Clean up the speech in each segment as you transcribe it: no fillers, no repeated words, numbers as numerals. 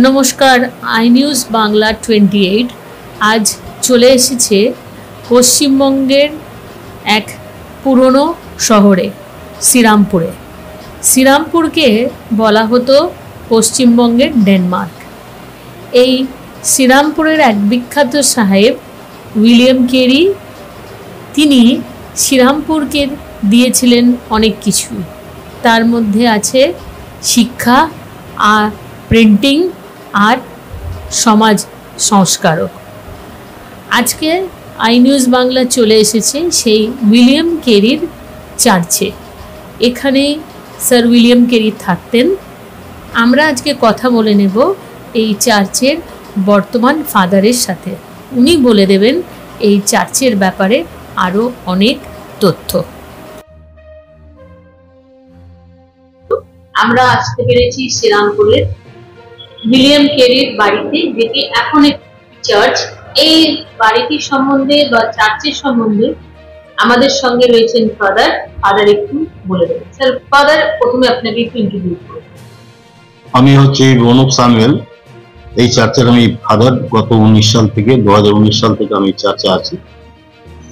নমস্কার, I news Bangla 28 আজ চলে এসেছে পশ্চিমবঙ্গের এক পুরনো শহরে শ্রীরামপুরে। শ্রীরামপুরকে বলা হতো পশ্চিমবঙ্গের ডেনমার্ক। এই শ্রীরামপুরের এক বিখ্যাত সাহেব উইলিয়াম কেরি, তিনি শ্রীরামপুরকে দিয়েছিলেন অনেক কিছু। তার মধ্যে আছে শিক্ষা আর প্রিন্টিং আর সমাজ সংস্কারক। আজকে আই নিউজ বাংলা চলে এসেছে সেই উইলিয়াম কেরির চার্চে। এখানে স্যার উইলিয়াম কেরি থাকতেন। আমরা আজকে কথা বলে নেব এই চার্চের বর্তমান ফাদারের সাথে। উনি বলে দেবেন এই চার্চের ব্যাপারে আরও অনেক তথ্য। আমরা আসতে পেরেছি শ্রীরামপুরের উইলিয়াম কেরির বাড়িতে, যেটি এখন একটি চার্চ। এই বাড়িটির সম্বন্ধে বা চার্চের সম্বন্ধে আমাদের সঙ্গে রয়েছেন ফাদার একটু বলে দেবেন। স্যার, ফাদার প্রথমে আপনাকে একটু ইন্ট্রোডিউস করুন। আমি হচ্ছে রৌনক সামুয়েল। এই চার্চের আমি ফাদার। গত 2019 সাল থেকে আমি চার্চে আছি।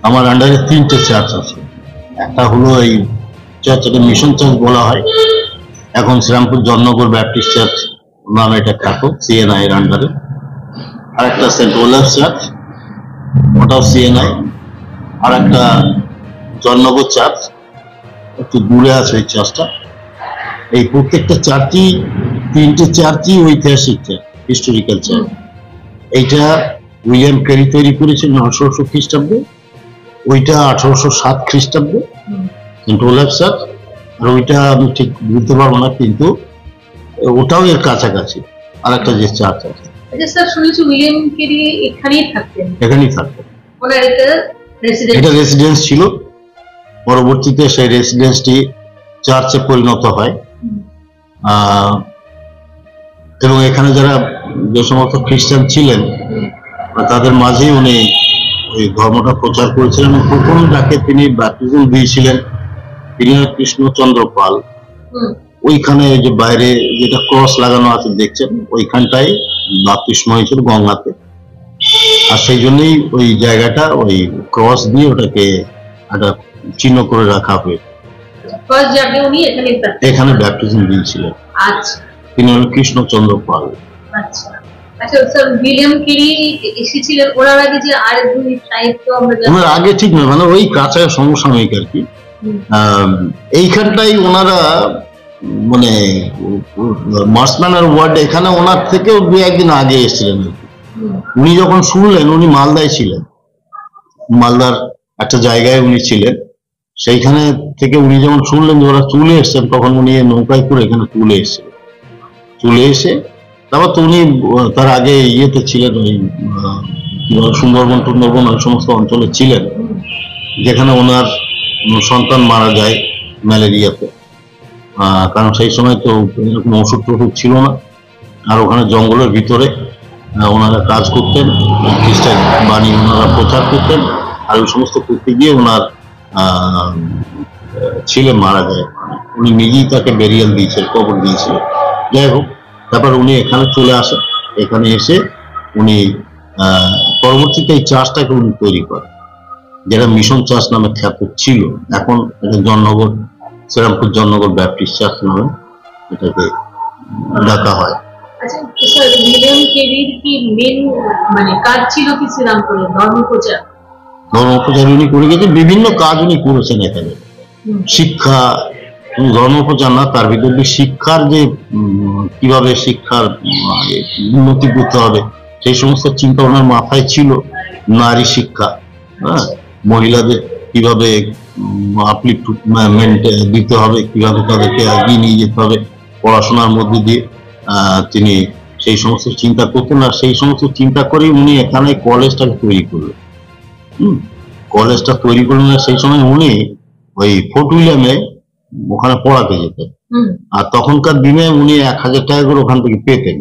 আমার আন্ডারে 3টে চার্চ আছে। একটা হলো এই চার্চটাকে মিশন চার্চ বলা হয়, এখন শ্রীরামপুর জননগর ব্যাপটিস্ট চার্চ নামে এটা খ্যাত, সিএনআই এর আন্ডারে। আর একটা সেন্ট ওলাফ চার্চ, ওটাও সিএনআই। আর একটা জননগর চার্চ, একটু দূরে আছে ওই চার্চটা। এই প্রত্যেকটা চার্চই, 3টে চার্চই ঐতিহাসিক চার্চ, হিস্টোরিক্যাল চার্চ। এইটা উইলিয়াম কেরি তৈরি করেছিলেন 1800 খ্রিস্টাব্দে, ওইটা 1807 খ্রিস্টাব্দে সেন্ট ওলাফ চার্চ। আর ওইটা আমি ঠিক বুঝতে পারবো না, কিন্তু ওটাও এর কাছাকাছি আর একটা যে চার্চ আছে। আচ্ছা স্যার, শুনেছি উইলিয়াম কেরি এখানেই থাকতেন। এখানেই থাকতেন। ওনার এটা রেসিডেন্স ছিল। পরবর্তীতে সেই রেসিডেন্সটি চার্চে পরিণত হয়। এবং এখানে যারা যে সমস্ত খ্রিস্টান ছিলেন তাদের মাঝেই উনি ওই ধর্মটা প্রচার করেছিলেন। প্রথম যাকে তিনি ব্যাপটিজম দিয়েছিলেন তিনি কৃষ্ণচন্দ্র পাল। ওইখানে যে বাইরে যেটা ক্রস লাগানো আছে দেখছেন, ওইখানটাই বাপ্তিস্ম হয়েছিল গঙ্গাতে। আর সেই জন্যই ওই জায়গাটা ওই ক্রস দিয়ে ওটাকে একটা চিহ্ন করে রাখা হয়েছে। এখানে ব্যাপটিজম দিয়েছিলেন। আচ্ছা, তিনি হলেন কৃষ্ণচন্দ্র পাল। আচ্ছা আচ্ছা স্যার, উইলিয়াম কেরি এসেছিলেন ওনার আগে যে আর দুই সাহেব, তো আমরা ওনার আগে ঠিক নয়, মানে ওই কাছে সমসাময়িক আর কি। এইখানটাই ওনারা মানে মার্সম্যানের ওয়ার্ড, এখানে ওনার থেকেও 2-1 দিন আগে এসেছিলেন। উনি যখন শুনলেন, উনি মালদায় ছিলেন, মালদার একটা জায়গায় উনি ছিলেন। সেইখানে থেকে উনি যখন শুনলেন যে ওরা চলে এসছেন, তখন উনি নৌকায় করে এখানে চলে এসে তারপর তো উনি তার আগে ইয়েতে ছিলেন, ওই কি বলে সুন্দরবন ওই সমস্ত অঞ্চলে ছিলেন, যেখানে ওনার সন্তান মারা যায় ম্যালেরিয়াতে। কারণ সেই সময় তো এরকম ওষুধ টষুধ ছিল না। আর ওখানে জঙ্গলের ভিতরে ওনারা কাজ করতেন, খ্রিস্টান বাণী ওনারা প্রচার করতেন। আর ওই সমস্ত করতে গিয়ে ওনার ছেলে মারা যায়। উনি নিজেই তাকে বেরিয়াল দিয়েছিলেন, কবর দিয়েছিলেন। যাই হোক, তারপর উনি এখানে চলে আসেন। এখানে এসে উনি পরবর্তীতে এই চার্চটাকে উনি তৈরি করেন, যেটা মিশন চার্চ নামে খ্যাত ছিল। এখন এটা জননগর, শ্রীরামপুর জননগর ব্যাপটিস্ট চার্চ নামে এটাকে ডাকা হয়। আচ্ছা স্যার, উইলিয়াম কেরির কি মেন মানে কাজ ছিল কি শ্রীরামপুরে ধর্মপ্রচার উনি করে গেছেন। বিভিন্ন কাজ উনি করেছেন এখানে। শিক্ষা, ধর্মপ্রচার না, তার ভিতরে শিক্ষার যে কিভাবে শিক্ষার উন্নতি করতে হবে সেই সমস্ত চিন্তা ওনার মাথায় ছিল। নারী শিক্ষা, হ্যাঁ, মহিলাদের কিভাবে আপলিফমেন্ট দিতে হবে, কিভাবে তাদেরকে এগিয়ে নিয়ে যেতে হবে পড়াশোনার মধ্যে দিয়ে, তিনি সেই সমস্ত চিন্তা করতেন। আর সেই সমস্ত চিন্তা করে উনি এখানে কলেজটাকে তৈরি করলেন। কলেজটা তৈরি করলেন। সেই সময় উনি ওই ফোর্ট উইলিয়ামে ওখানে পড়াতে যেতেন। আর তখনকার দিনে উনি 1000 টাকা করে ওখান থেকে পেতেন।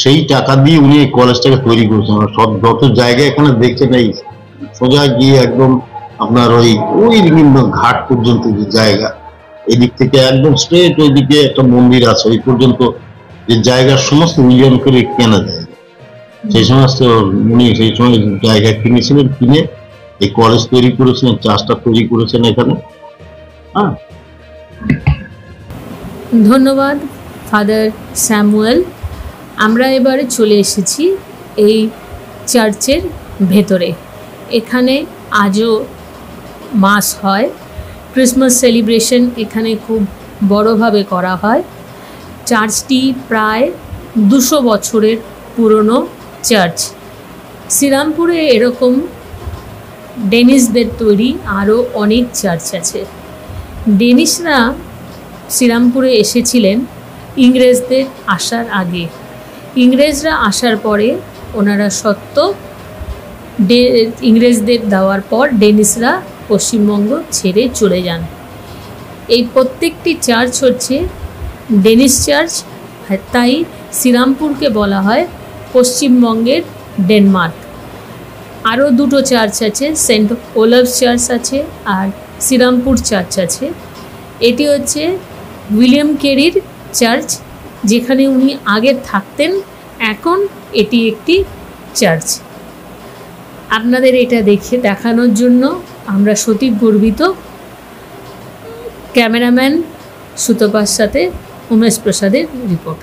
সেই টাকা দিয়ে উনি এই কলেজটাকে তৈরি করেছেন। সব যত জায়গা এখানে দেখছেন, এই সোজা গিয়ে একদম আপনার ওই ঘাট পর্যন্ত যে জায়গা, এদিক থেকে একদম স্ট্রেট ওইদিকে একটা মন্দির আছে, ওই পর্যন্ত যে জায়গার সমস্ত উইলিয়াম কেরি কেনা যায়, সেই সমস্ত উনি সেই সময় জায়গা কিনেছিলেন, কিনে এই কলেজ তৈরি করেছেন, চার্চটা তৈরি করেছেন এখানে। হ্যাঁ, ধন্যবাদ ফাদার স্যামুয়েল। আমরা এবারে চলে এসেছি এই চার্চের ভেতরে। এখানে আজও মাস হয়, ক্রিসমাস সেলিব্রেশন এখানে খুব বড়োভাবে করা হয়। চার্চটি প্রায় 200 বছরের পুরনো চার্চ। শ্রীরামপুরে এরকম ডেনিশদের তৈরি আরও অনেক চার্চ আছে। ডেনিশরা শ্রীরামপুরে এসেছিলেন ইংরেজদের আসার আগে। ইংরেজরা আসার পরে ওনারা সত্ত্ব ইংরেজদের দেওয়ার পর ডেনিশরা পশ্চিমবঙ্গ ছেড়ে চলে যান। এই প্রত্যেকটি চার্চ হচ্ছে ডেনিশ চার্চ, তাই শ্রীরামপুরকে বলা হয় পশ্চিমবঙ্গের ডেনমার্ক। আরও দুটো চার্চ আছে, সেন্ট ওলাভ চার্চ আছে আর শ্রীরামপুর চার্চ আছে। এটি হচ্ছে উইলিয়াম কেরির চার্চ, যেখানে উনি আগে থাকতেন, এখন এটি একটি চার্চ। আপনাদের এটা দেখানোর জন্য আমরা সত্যি গর্বিত। ক্যামেরাম্যান সুতপার সাথে উমেশ প্রসাদের রিপোর্ট।